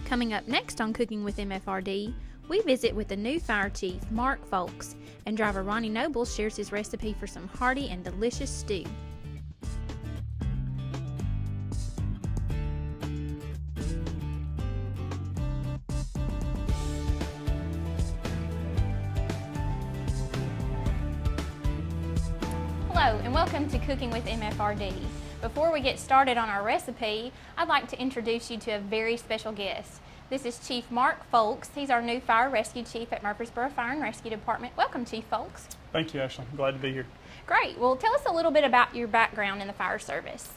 Coming up next on Cooking with MFRD, we visit with the new fire chief, Mark Folks, and driver Ronnie Nobles shares his recipe for some hearty and delicious stew. Hello, and welcome to Cooking with MFRD. Before we get started on our recipe, I'd like to introduce you to a very special guest. This is Chief Mark Folks. He's our new fire rescue chief at Murfreesboro Fire and Rescue Department. Welcome, Chief Folks. Thank you, Ashley. Glad to be here. Great. Well, tell us a little bit about your background in the fire service.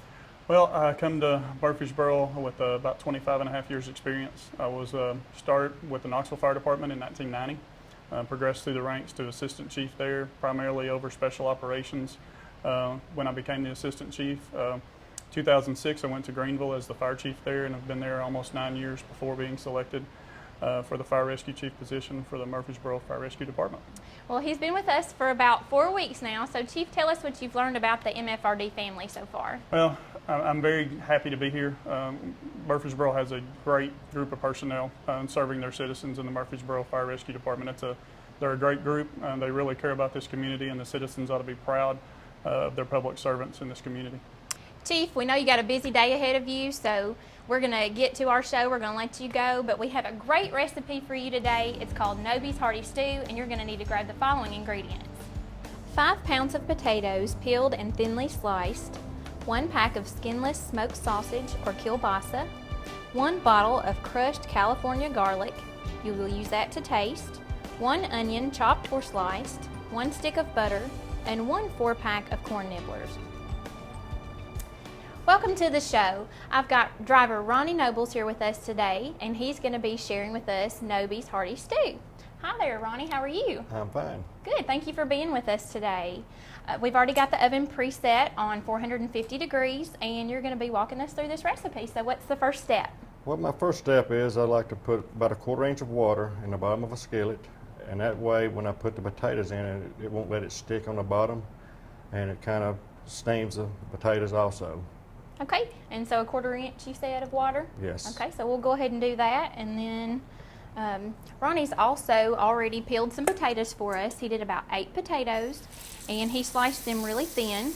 Well, I come to Murfreesboro with about 25 and a half years experience. I was started with the Knoxville Fire Department in 1990, progressed through the ranks to assistant chief there, primarily over special operations. When I became the assistant chief, 2006, I went to Greenville as the fire chief there, and I've been there almost 9 years before being selected for the fire rescue chief position for the Murfreesboro Fire Rescue Department. Well, he's been with us for about 4 weeks now. So, Chief, tell us what you've learned about the MFRD family so far. Well, I'm very happy to be here. Murfreesboro has a great group of personnel serving their citizens in the Murfreesboro Fire Rescue Department. They're a great group. They really care about this community, and the citizens ought to be proud of their public servants in this community. Chief, we know you got a busy day ahead of you, so we're going to get to our show. We're going to let you go, but we have a great recipe for you today. It's called Nobie's Hearty Stew, and you're going to need to grab the following ingredients. 5 pounds of potatoes, peeled and thinly sliced, 1 pack of skinless smoked sausage or kielbasa, 1 bottle of crushed California garlic, you will use that to taste, 1 onion chopped or sliced, 1 stick of butter, and 1 4-pack of corn nibblers. Welcome to the show. I've got driver Ronnie Nobles here with us today, and he's going to be sharing with us Nobie's Hearty Stew. Hi there, Ronnie. How are you? I'm fine. Good. Thank you for being with us today. We've already got the oven preset on 450 degrees, and you're going to be walking us through this recipe. So what's the first step? Well, my first step is I like to put about 1/4 inch of water in the bottom of a skillet, and that way when I put the potatoes in, it won't let it stick on the bottom, and it kind of steams the potatoes also. Okay, and so 1/4 inch you said of water? Yes. Okay, so we'll go ahead and do that, and then Ronnie's also already peeled some potatoes for us. He did about 8 potatoes, and he sliced them really thin.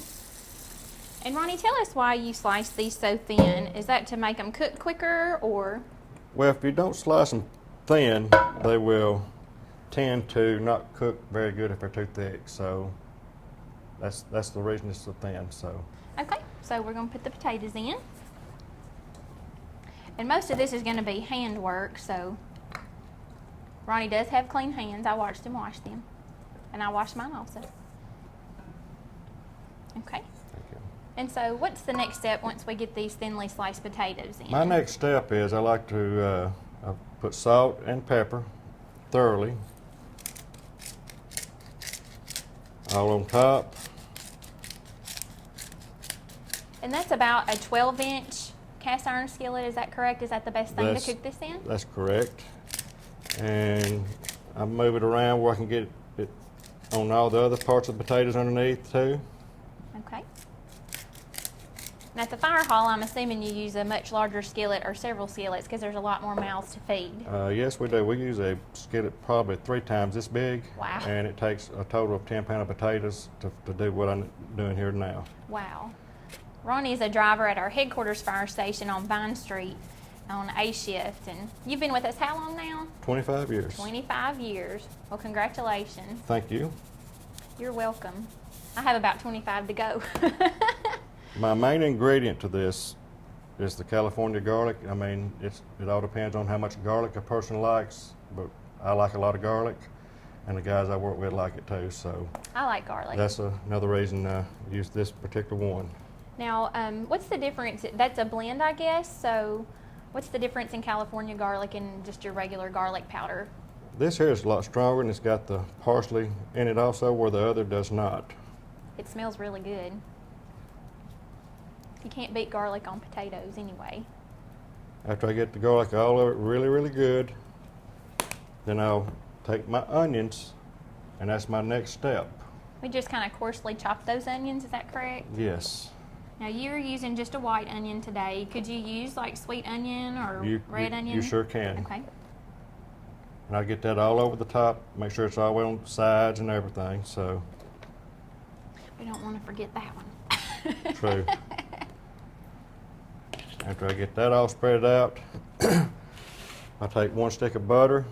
And Ronnie, tell us why you sliced these so thin. Is that to make them cook quicker, or? Well, if you don't slice them thin, they will tend to not cook very good if they're too thick. So that's the reason it's so thin. So. Okay, so we're going to put the potatoes in. And most of this is going to be hand work, so Ronnie does have clean hands. I watched him wash them, and I washed mine also. Okay. Thank you. And so what's the next step once we get these thinly sliced potatoes in? My next step is I like to put salt and pepper thoroughly all on top. And that's about a 12-inch cast iron skillet, is that correct? Is that the best thing to cook this in? That's correct. And I move it around where I can get it on all the other parts of the potatoes underneath too. Okay. And at the fire hall, I'm assuming you use a much larger skillet or several skillets because there's a lot more mouths to feed. Yes, we do. We use a skillet probably 3 times this big. Wow. And it takes a total of 10 pounds of potatoes to do what I'm doing here now. Wow. Ronnie is a driver at our headquarters fire station on Vine Street on A shift, and you've been with us how long now? 25 years. 25 years. Well, congratulations. Thank you. You're welcome. I have about 25 to go. My main ingredient to this is the California garlic. I mean, it all depends on how much garlic a person likes, but I like a lot of garlic, and the guys I work with like it too. So I like garlic. That's another reason I use this particular one. Now, what's the difference? That's a blend, I guess. So what's the difference in California garlic and just your regular garlic powder? This here is a lot stronger, and it's got the parsley in it also, where the other does not. It smells really good. You can't beat garlic on potatoes anyway. After I get the garlic all of it really, really good, then I'll take my onions, and that's my next step. We just kind of coarsely chop those onions, is that correct? Yes. Now you're using just a white onion today. Could you use like sweet onion or red onion? You sure can. Okay. And I get that all over the top, make sure it's all the way on the sides and everything, so. We don't want to forget that one. True. After I get that all spread out, I take 1 stick of butter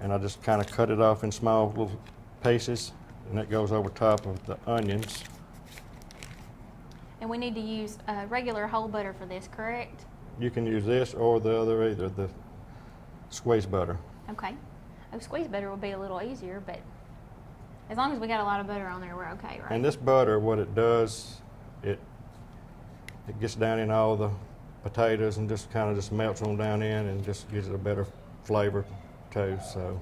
and I just kind of cut it off in small little pieces, and that goes over top of the onions. And we need to use regular whole butter for this, correct? You can use this or the other, either the squeezed butter. Okay. Oh, squeezed butter will be a little easier, but as long as we got a lot of butter on there, we're okay, right? And this butter, what it does, it gets down in all the potatoes and just kind of just melts on down in and just gives it a better flavor too. So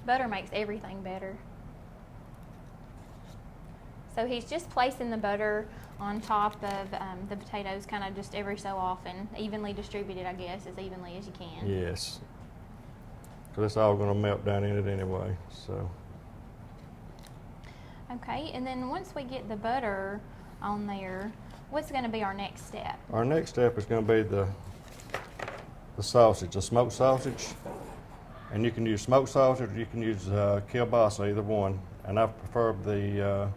butter makes everything better. So he's just placing the butter on top of the potatoes, kind of just every so often, evenly distributed, I guess, as evenly as you can. yes, because it's all going to melt down in it anyway. So Okay, and then once we get the butter on there, what's going to be our next step? our next step is going to be the sausage, the smoked sausage. And you can use smoked sausage or you can use kielbasa, either one. And I prefer the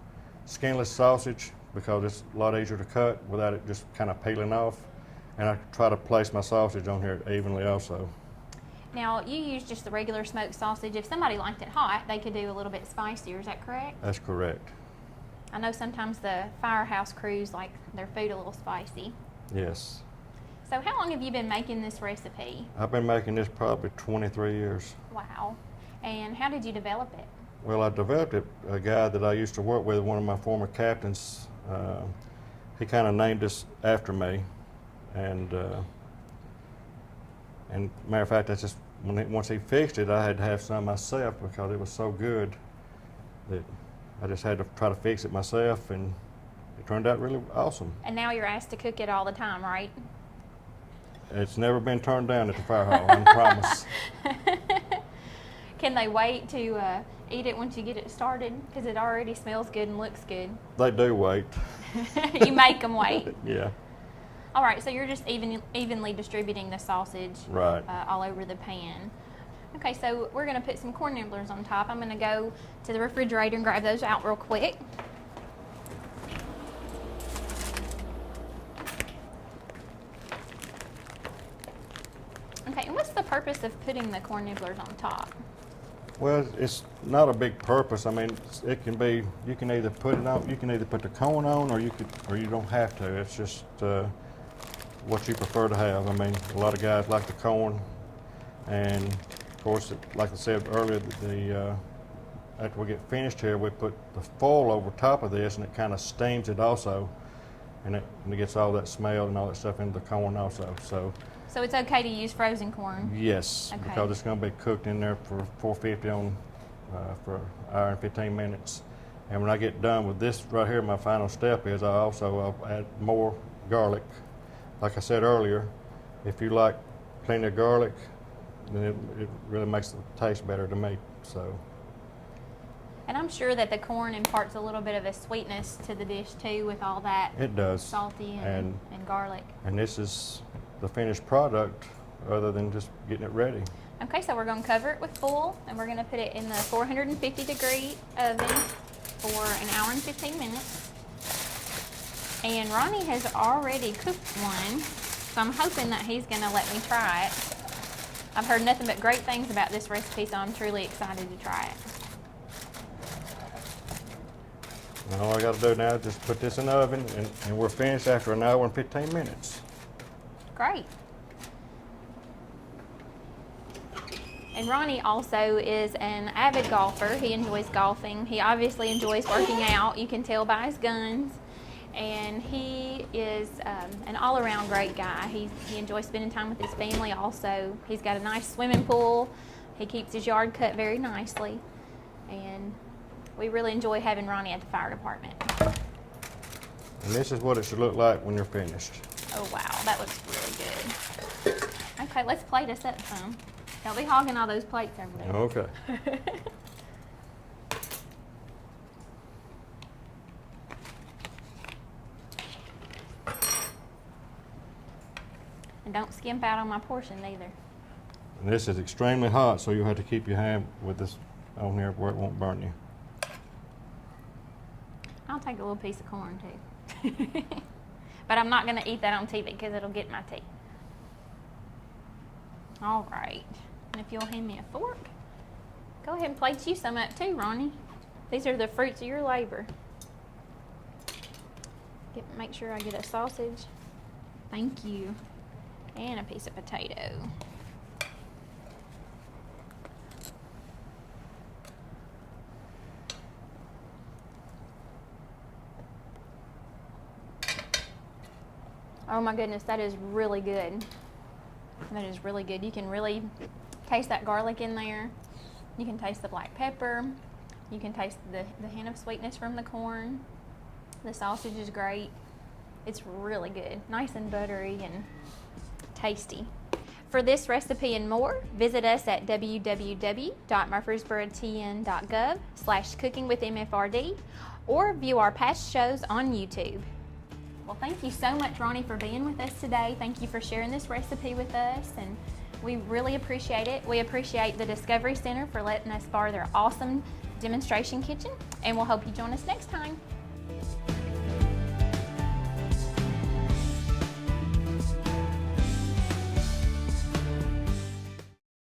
skinless sausage because it's a lot easier to cut without it just kind of peeling off. And I try to place my sausage on here evenly also. Now, you use just the regular smoked sausage. If somebody liked it hot, they could do a little bit spicier. Is that correct? That's correct. I know sometimes the firehouse crews like their food a little spicy. Yes. So how long have you been making this recipe? I've been making this probably 23 years. Wow. And how did you develop it? Well, I developed it, a guy that I used to work with, one of my former captains, he kind of named this after me. And matter of fact, that's just, once he fixed it, I had to have some myself because it was so good that I just had to try to fix it myself, and it turned out really awesome. And now you're asked to cook it all the time, right? It's never been turned down at the fire hall, I promise. Can they wait to eat it once you get it started? Because it already smells good and looks good. They do wait. You make them wait. Yeah. All right, so you're just evenly distributing the sausage Right. all over the pan. Okay, so we're going to put some corn nibblers on top. I'm going to go to the refrigerator and grab those out real quick. Okay, and what's the purpose of putting the corn nibblers on top? Well, it's not a big purpose. I mean, it can be, you can either put it on, you can either put the corn on, or you don't have to. It's just what you prefer to have. I mean, a lot of guys like the corn, and of course, like I said earlier, after we get finished here, we put the foil over top of this, and it kind of steams it also, and it gets all that smell and all that stuff into the corn also. So it's okay to use frozen corn? Yes, Okay. because it's going to be cooked in there for 450 on for an hour and 15 minutes. And when I get done with this right here, my final step is I'll add more garlic. Like I said earlier, if you like plenty of garlic, then it really makes the taste better to me. So. And I'm sure that the corn imparts a little bit of a sweetness to the dish too, with all that It does. salty and garlic. And this is the finished product, other than just getting it ready. Okay, so we're going to cover it with foil, and we're going to put it in the 450-degree oven for an hour and 15 minutes. And Ronnie has already cooked one, so I'm hoping that he's going to let me try it. I've heard nothing but great things about this recipe, so I'm truly excited to try it. And all I got to do now is just put this in the oven, and we're finished after an hour and 15 minutes. Great. And Ronnie also is an avid golfer. He enjoys golfing. He obviously enjoys working out. You can tell by his guns. And he is an all-around great guy. He enjoys spending time with his family also. He's got a nice swimming pool. He keeps his yard cut very nicely. And we really enjoy having Ronnie at the fire department. And this is what it should look like when you're finished. Oh, wow, that looks really good. Okay, let's plate us up some. Don't be hogging all those plates over there. Okay. And don't skimp out on my portion either. And this is extremely hot, so you'll have to keep your hand with this on here where it won't burn you. I'll take a little piece of corn too. But I'm not going to eat that on TV because it'll get my teeth. All right. And if you'll hand me a fork, go ahead and plate you some up too, Ronnie. These are the fruits of your labor. Make sure I get a sausage. Thank you. And a piece of potato. Oh my goodness, that is really good. That is really good. You can really taste that garlic in there. You can taste the black pepper. You can taste the hint of sweetness from the corn. The sausage is great. It's really good. Nice and buttery and tasty. For this recipe and more, visit us at www.murfreesborotn.gov/cookingwithmfrd or view our past shows on YouTube. Well, thank you so much, Ronnie, for being with us today. Thank you for sharing this recipe with us, and we really appreciate it. We appreciate the Discovery Center for letting us borrow their awesome demonstration kitchen, and we'll hope you join us next time.